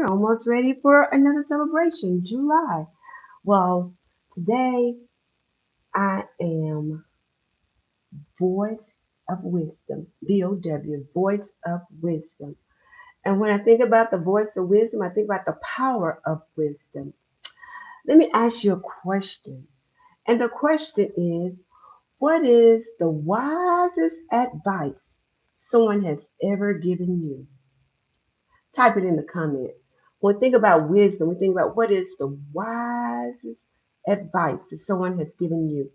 we're almost ready for another celebration, July. Well, today I am Voice of Wisdom, VOW, Voice of Wisdom. And when I think about the voice of wisdom, I think about the power of wisdom. Let me ask you a question. And the question is, what is the wisest advice someone has ever given you? Type it in the comment. When we think about wisdom, we think about what is the wisest advice that someone has given you.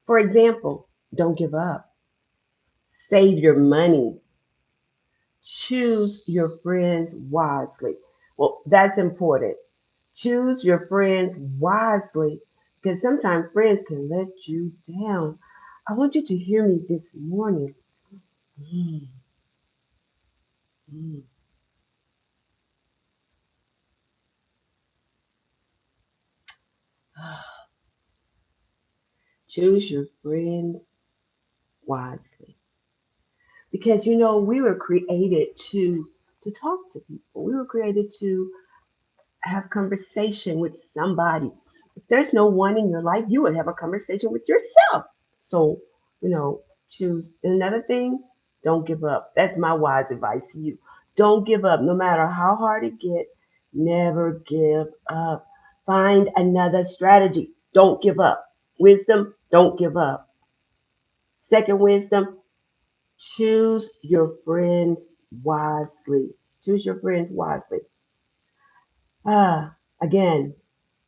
For example, don't give up. Save your money. Choose your friends wisely. Well, that's important. Choose your friends wisely because sometimes friends can let you down. I want you to hear me this morning. Mm, mm. Choose your friends wisely. Because we were created to talk to people. We were created to have conversation with somebody. If there's no one in your life, you would have a conversation with yourself. So, you know, choose. And another thing, don't give up. That's my wise advice to you. Don't give up, no matter how hard it gets. Never give up. Find another strategy. Don't give up. Wisdom, don't give up. Second wisdom, choose your friends wisely. Choose your friends wisely. Again,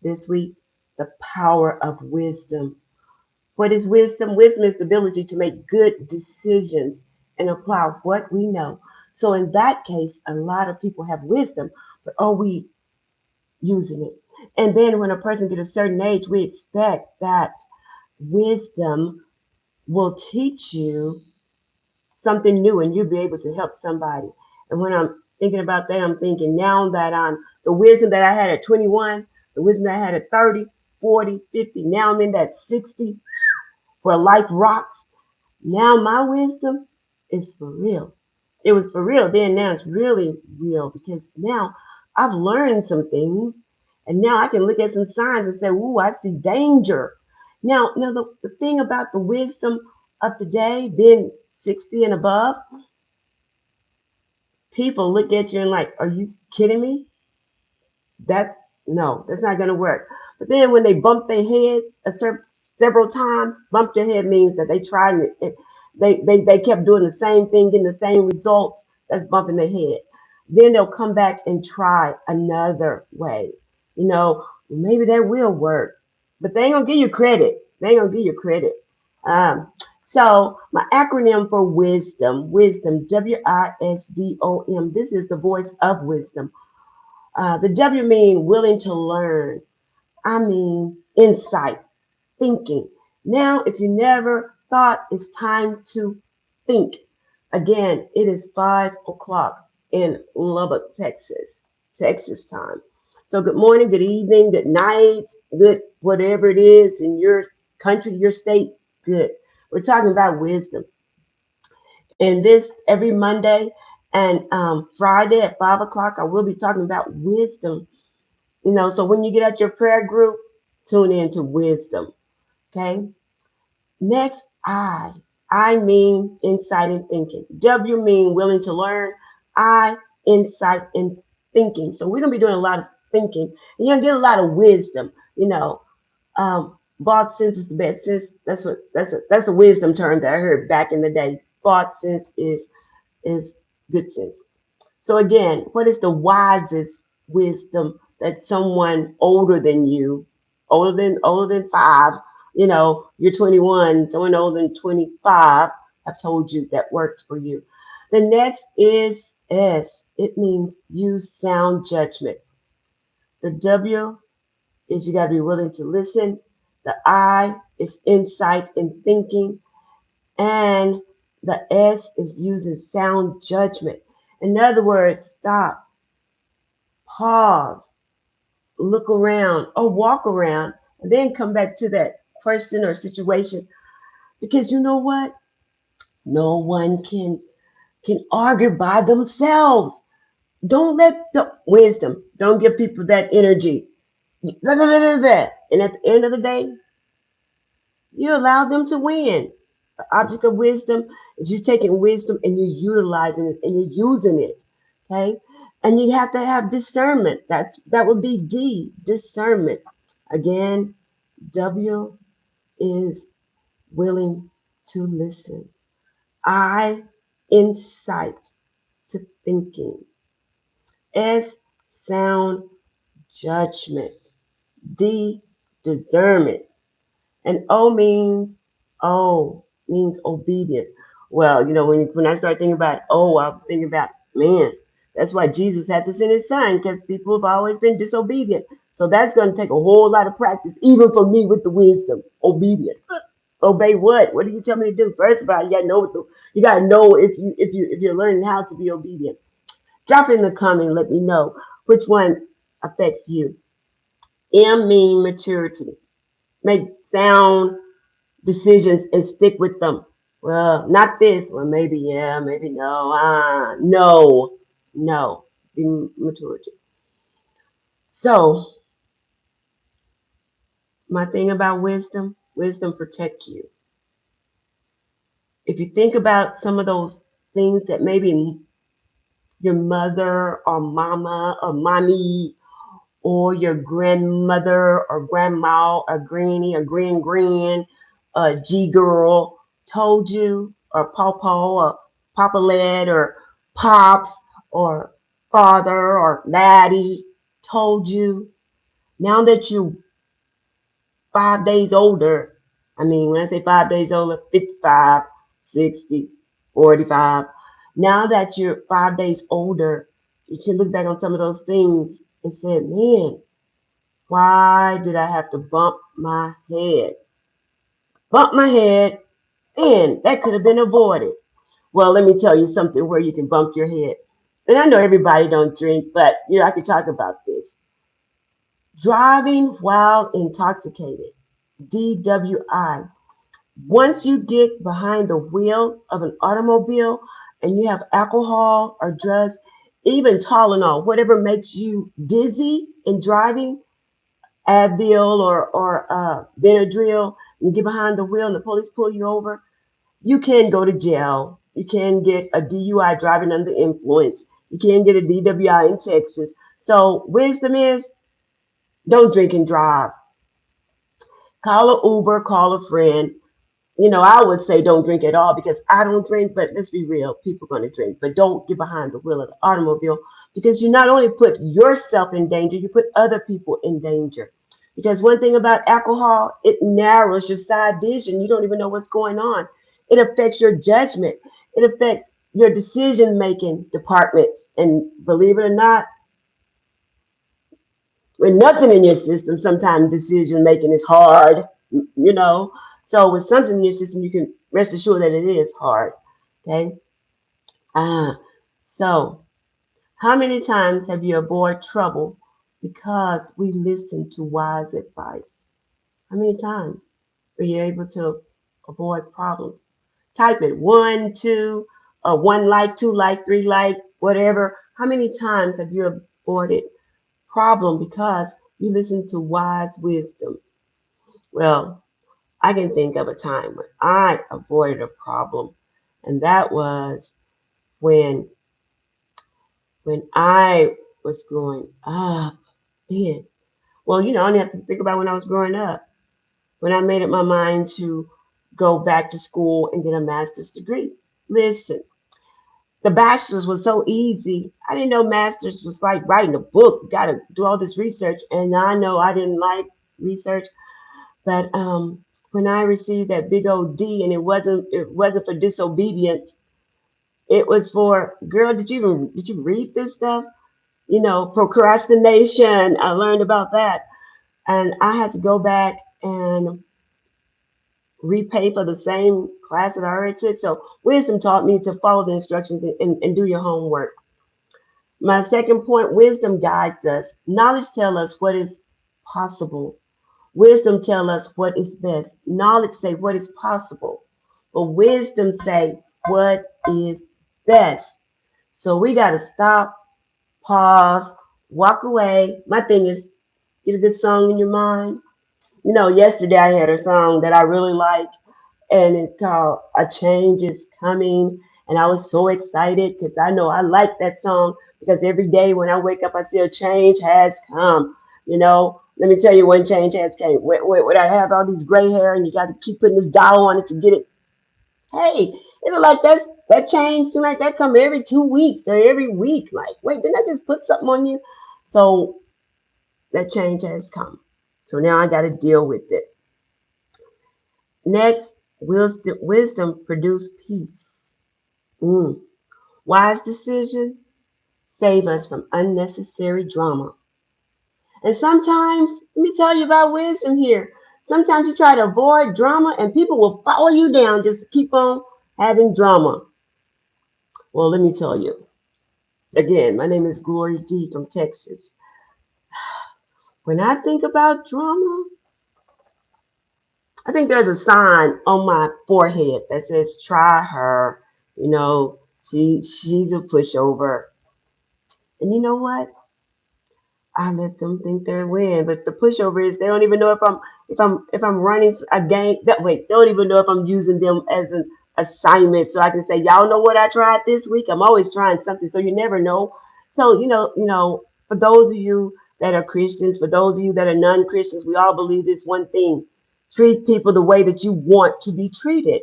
this week, the power of wisdom. What is wisdom? Wisdom is the ability to make good decisions and apply what we know. So, in that case, a lot of people have wisdom, but are we using it? And then, when a person gets a certain age, we expect that wisdom will teach you something new and you'll be able to help somebody. And when I'm thinking about that, I'm thinking now that I'm the wisdom that I had at 21, the wisdom that I had at 30, 40, 50, now I'm in that 60 where life rocks. Now my wisdom is for real. It was for real then, now it's really real because now I've learned some things and now I can look at some signs and say, ooh, I see danger. Now the thing about the wisdom of today, being 60 and above, people look at you and like, are you kidding me? That's no, that's not gonna work. But then when they bump their heads several times, bump your head means that they tried it. They kept doing the same thing, getting the same result. That's bumping their head. Then they'll come back and try another way. Maybe that will work, but they ain't gonna give you credit. They ain't gonna give you credit. Um, so my acronym for wisdom, WISDOM. This is the voice of wisdom. The W mean willing to learn. I mean insight, thinking. Now, if you never thought, it's time to think. Again, it is 5 o'clock in Lubbock, Texas time. So good morning, good evening, good night, good whatever it is in your country, your state, good. We're talking about wisdom. And this every Monday and Friday at 5 o'clock, I will be talking about wisdom. So when you get at your prayer group, tune in to wisdom. Okay. Next, I. I mean insight and thinking. W mean willing to learn. I, insight and thinking. So we're gonna be doing a lot of thinking, and you're gonna get a lot of wisdom. Bought sense is the best sense. That's the wisdom term that I heard back in the day. Bought sense is good sense. So again, what is the wisest wisdom that someone older than you, older than five, you're 21, someone older than 25 have told you that works for you. The next is S. It means use sound judgment. The W is you got to be willing to listen. The I is insight and thinking. And the S is using sound judgment. In other words, stop, pause, look around, or walk around, and then come back to that question or situation. Because you know what? No one can argue by themselves. Don't let the wisdom, don't give people that energy. Blah, blah, blah, blah, blah. And at the end of the day, you allow them to win. The object of wisdom is you taking wisdom and you're utilizing it and you're using it. Okay? And you have to have discernment. That would be D, discernment. Again, W is willing to listen. I, insight to thinking. S, sound judgment. D, discernment. And O means obedient. Well, when I start thinking about I'm thinking about, man, that's why Jesus had to send his son, because people have always been disobedient. So that's going to take a whole lot of practice, even for me with the wisdom. Obedient. Obey what? What do you tell me to do? First of all, you gotta know if you're learning how to be obedient. Drop it in the comment. Let me know which one affects you. M mean maturity. Make sound decisions and stick with them. Well, not this. Well, maybe yeah, maybe no. No. Be maturity. So my thing about wisdom protect you. If you think about some of those things that maybe your mother or mama or mommy or your grandmother or grandma or granny or grand G girl told you, or pawpaw or papa led or pops or father or laddie told you. Now that you 5 days older, I mean, when I say 5 days older, 55, 60, 45. Now that you're 5 days older, you can look back on some of those things and say, man, why did I have to bump my head? Bump my head, and that could have been avoided. Well, let me tell you something where you can bump your head. And I know everybody don't drink, but I can talk about this. Driving while intoxicated. DWI. Once you get behind the wheel of an automobile and you have alcohol or drugs, even Tylenol, whatever makes you dizzy in driving, Advil or Benadryl, you get behind the wheel and the police pull you over, you can go to jail. You can get a DUI, driving under the influence. You can get a DWI in Texas. So wisdom is, don't drink and drive. Call an Uber, call a friend. I would say don't drink at all because I don't drink, but let's be real, people are going to drink. But don't get behind the wheel of the automobile because you not only put yourself in danger, you put other people in danger. Because one thing about alcohol, it narrows your side vision. You don't even know what's going on. It affects your judgment. It affects your decision making department. And believe it or not, with nothing in your system, sometimes decision making is hard, you know. So with something in your system, you can rest assured that it is hard. Okay. Ah, so how many times have you avoided trouble because we listen to wise advice? How many times were you able to avoid problems? Type it one, two, one like, two like, three like, whatever. How many times have you avoided problem because you listen to wise wisdom? Well, I can think of a time when I avoided a problem, and that was when when I was growing up. Then, well, I only have to think about when I was growing up. When I made up my mind to go back to school and get a master's degree. Listen, the bachelor's was so easy. I didn't know master's was like writing a book. You got to do all this research, and I know I didn't like research. But when I received that big old D, and it wasn't for disobedience, it was for, girl. Did you read this stuff? Procrastination. I learned about that, and I had to go back and repay for the same class that I already took. So wisdom taught me to follow the instructions and do your homework. My second point, wisdom guides us. Knowledge tells us what is possible. Wisdom tell us what is best. Knowledge say what is possible. But wisdom say what is best. So we got to stop pause, walk away. My thing is get a good song in your mind. Yesterday I had a song that I really like, and it's called "A Change Is Coming," and I was so excited because I know I like that song because every day when I wake up, I see a change has come. Let me tell you when change has came. When I have all these gray hair and you got to keep putting this doll on it to get it. Hey, it's like that change seems like that come every 2 weeks or every week. Like, wait, didn't I just put something on you? So that change has come. So now I got to deal with it. Next, wisdom produce peace. Mm. Wise decision save us from unnecessary drama. And sometimes, let me tell you about wisdom here. Sometimes you try to avoid drama and people will follow you down just to keep on having drama. Well, let me tell you. Again, my name is GloryD from Texas. When I think about drama, I think there's a sign on my forehead that says try her. You know, she's a pushover. And you know what? I let them think they're win. But the pushover is they don't even know if I'm running a game that way. They don't even know if I'm using them as an assignment. So I can say, y'all know what I tried this week? I'm always trying something, so you never know. So for those of you that are Christians, for those of you that are non-Christians, we all believe this one thing. Treat people the way that you want to be treated.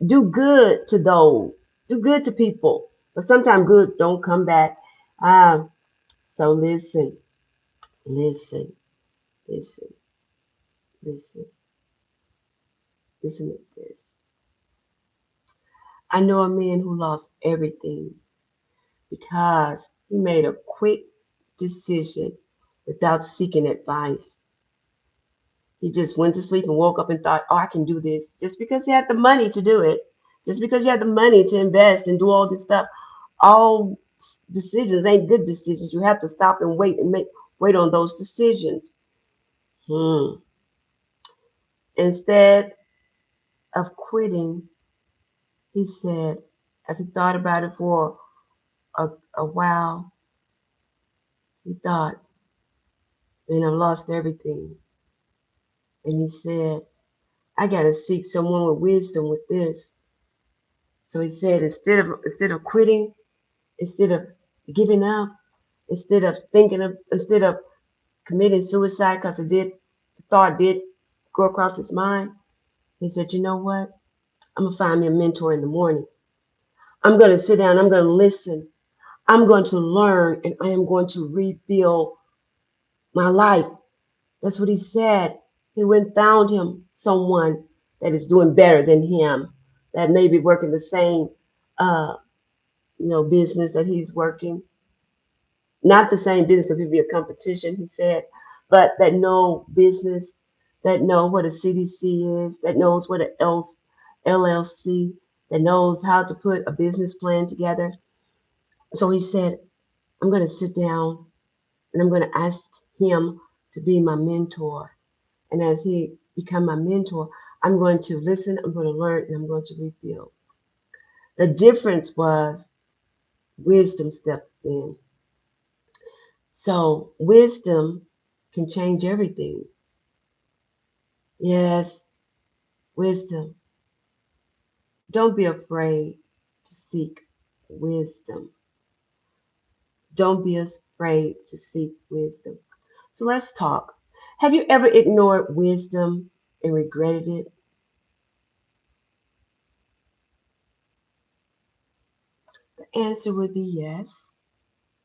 Do good to those. Do good to people. But sometimes good don't come back. So listen, listen, listen, listen to this. I know a man who lost everything because he made a quick decision without seeking advice. He just went to sleep and woke up and thought, oh, I can do this. Just because he had the money to do it, just because you had the money to invest and do all this stuff, all decisions ain't good decisions. You have to stop and wait on those decisions. Hmm. Instead of quitting, he said, as he thought about it for a while, he thought, man, I've lost everything. And he said, I gotta seek someone with wisdom with this. So he said, instead of quitting, instead of giving up, instead of committing suicide because the thought did go across his mind, he said, you know what? I'm gonna find me a mentor in the morning. I'm gonna sit down, I'm gonna listen, I'm going to learn, and I am going to rebuild my life. That's what he said. He went and found him someone that is doing better than him, that may be working the same, uh, business that he's working. Not the same business because it'd be a competition, he said, but that know business, that know what a CDC is, that knows what a LLC, that knows how to put a business plan together. So he said, I'm going to sit down and I'm going to ask him to be my mentor. And as he become my mentor, I'm going to listen, I'm going to learn, and I'm going to rebuild. The difference was wisdom stepped in. So wisdom can change everything. Yes, wisdom. Don't be afraid to seek wisdom. Don't be afraid to seek wisdom. So let's talk. Have you ever ignored wisdom and regretted it? The answer would be yes,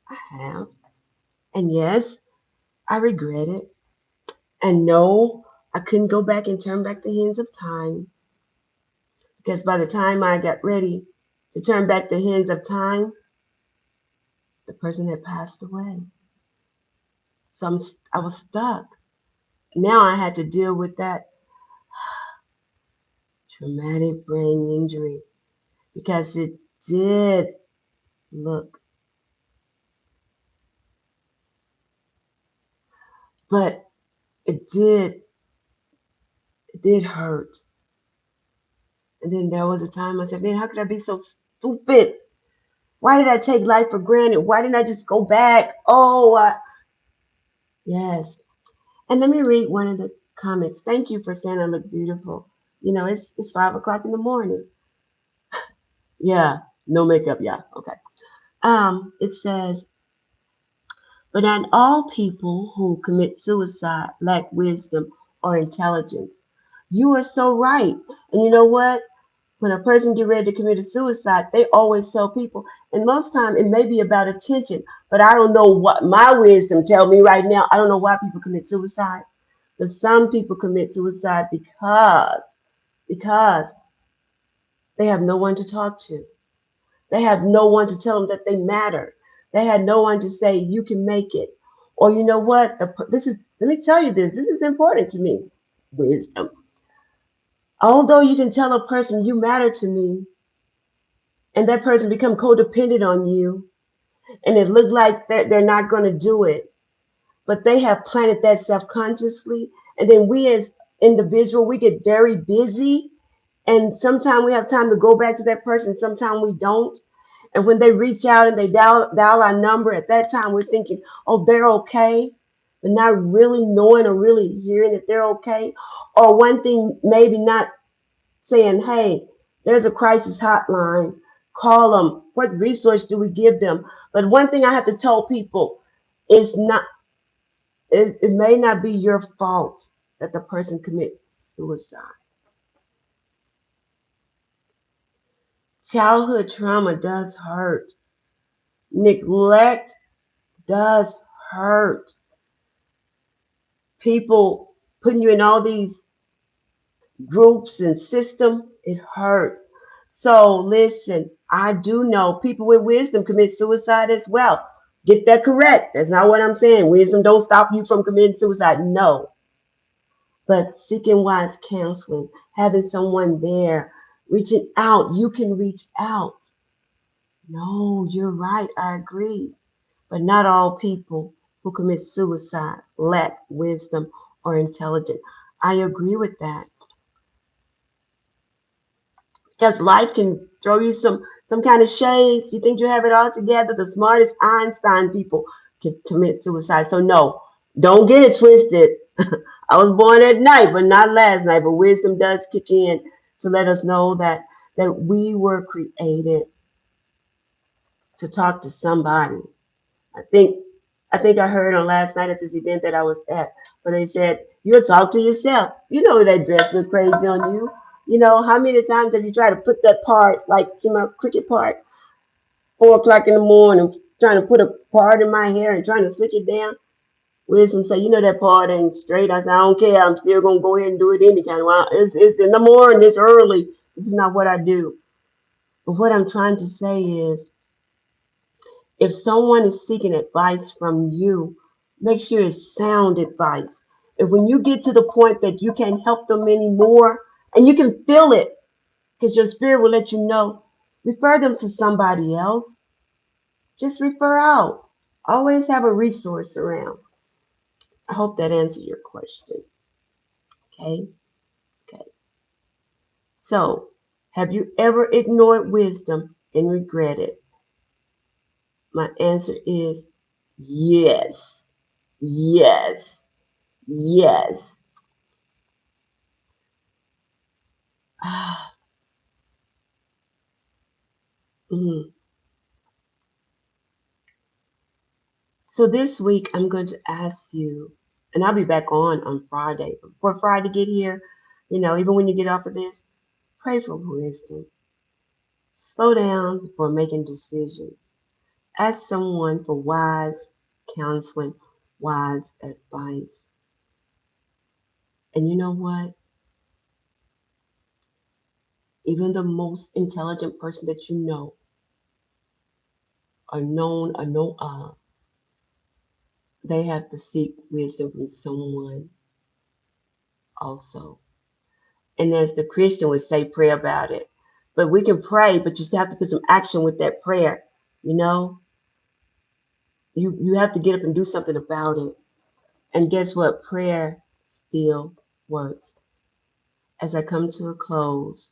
I have. And yes, I regret it. And no, I couldn't go back and turn back the hands of time because by the time I got ready to turn back the hands of time, the person had passed away. So I was stuck. Now I had to deal with that traumatic brain injury because it did look, but it did, it did hurt. And then there was a time I said, man, how could I be so stupid? Why did I take life for granted? Why didn't I just go back? Oh, yes. And let me read one of the comments. Thank you for saying I look beautiful. It's 5 o'clock in the morning. Yeah, no makeup. Yeah, okay. It says, but not all people who commit suicide lack wisdom or intelligence. You are so right. And you know what? When a person get ready to commit a suicide, they always tell people, and most time it may be about attention, but I don't know what my wisdom tell me right now. I don't know why people commit suicide, but some people commit suicide because they have no one to talk to. They have no one to tell them that they matter. They had no one to say you can make it. Or you know what? This is let me tell you this. This is important to me. Wisdom. Although you can tell a person you matter to me, and that person become codependent on you, and it look like they're not going to do it, but they have planted that self-consciously, and then we as individual we get very busy, and sometimes we have time to go back to that person, sometimes we don't. And when they reach out and they dial our number, at that time we're thinking, oh, they're okay, but not really knowing or really hearing that they're okay. Or one thing, maybe not saying, hey, there's a crisis hotline, call them. What resource do we give them? But one thing I have to tell people is not, it may not be your fault that the person commits suicide. Childhood trauma does hurt. Neglect does hurt. People putting you in all these groups and system, it hurts. So listen, I do know people with wisdom commit suicide as well. Get that correct. That's not what I'm saying. Wisdom don't stop you from committing suicide. No. But seeking wise counseling, having someone there, reaching out, you can reach out. No, you're right. I agree. But not all people who commit suicide lack wisdom or intelligence. I agree with that. Because life can throw you some kind of shades. You think you have it all together. The smartest Einstein people can commit suicide. So no, don't get it twisted. I was born at night, but not last night. But wisdom does kick in to let us know that we were created to talk to somebody. I think I think I heard on last night at this event that I was at, where they said you'll talk to yourself. You know that dress look crazy on you. You know how many times have you tried to put that part, like see my cricket part, 4 o'clock in the morning, trying to put a part in my hair and trying to slick it down. Wisdom say, you know that part ain't straight. I said, I don't care. I'm still gonna go ahead and do it any kind of way. It's in the morning. It's early. This is not what I do. But what I'm trying to say is, if someone is seeking advice from you, make sure it's sound advice. And when you get to the point that you can't help them anymore, and you can feel it, because your spirit will let you know, refer them to somebody else. Just refer out. Always have a resource around. I hope that answered your question. Okay. Okay. So, have you ever ignored wisdom and regret it? My answer is yes. Yes. Yes. Ah, mhm. So this week I'm going to ask you, and I'll be back on Friday. Before Friday get here, even when you get off of this, pray for wisdom. Slow down before making decisions. Ask someone for wise counseling, wise advice. And you know what? Even the most intelligent person that you know or known or know of, they have to seek wisdom from someone also. And as the Christian would say, pray about it. But we can pray, but you still have to put some action with that prayer. You know, you have to get up and do something about it. And guess what? Prayer still works. As I come to a close,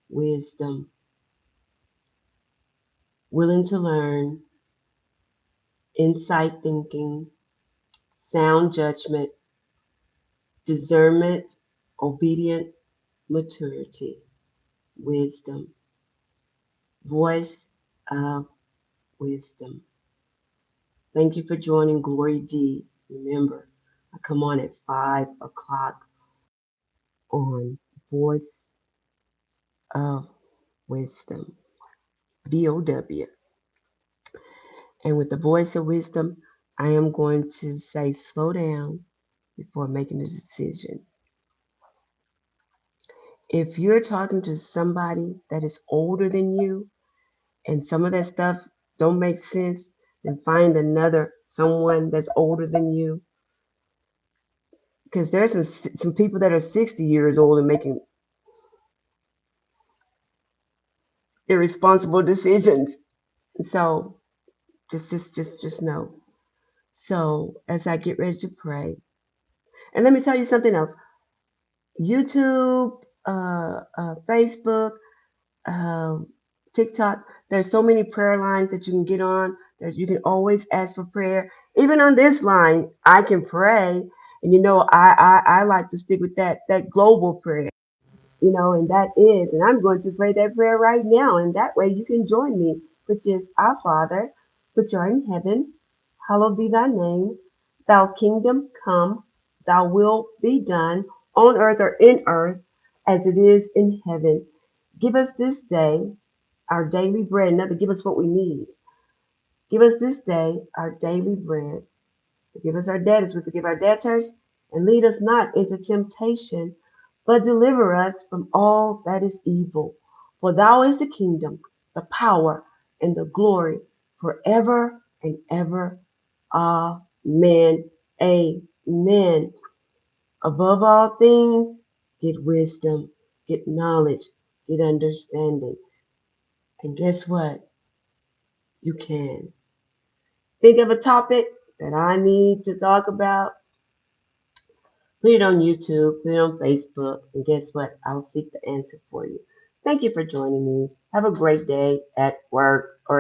wisdom. willing to learn, insight thinking, sound judgment, discernment, obedience, maturity, wisdom, voice of wisdom. Thank you for joining Glory D. Remember, I come on at 5 o'clock on Voice of Wisdom, VOW. And with the voice of wisdom, I am going to say slow down before making a decision. If you're talking to somebody that is older than you and some of that stuff don't make sense, then find another someone that's older than you. Because there's some people that are 60 years old and making irresponsible decisions. So just know. So as I get ready to pray, and let me tell you something else. YouTube, Facebook, um, TikTok. There's so many prayer lines that you can get on. There's, you can always ask for prayer. Even on this line, I can pray. And I like to stick with that global prayer. And that is, and I'm going to pray that prayer right now, and that way you can join me, which is Our Father, which art in heaven, hallowed be thy name, thy kingdom come, thy will be done on earth or in earth as it is in heaven. Give us this day our daily bread. Another, give us what we need. Give us this day our daily bread. Forgive us our debt as we forgive our debtors, and lead us not into temptation, but deliver us from all that is evil. For thou is the kingdom, the power, and the glory forever and ever. Amen. Amen. Above all things, get wisdom, get knowledge, get understanding. And guess what? You can. Think of a topic that I need to talk about. Put it on YouTube, put it on Facebook, and guess what? I'll seek the answer for you. Thank you for joining me. Have a great day at work or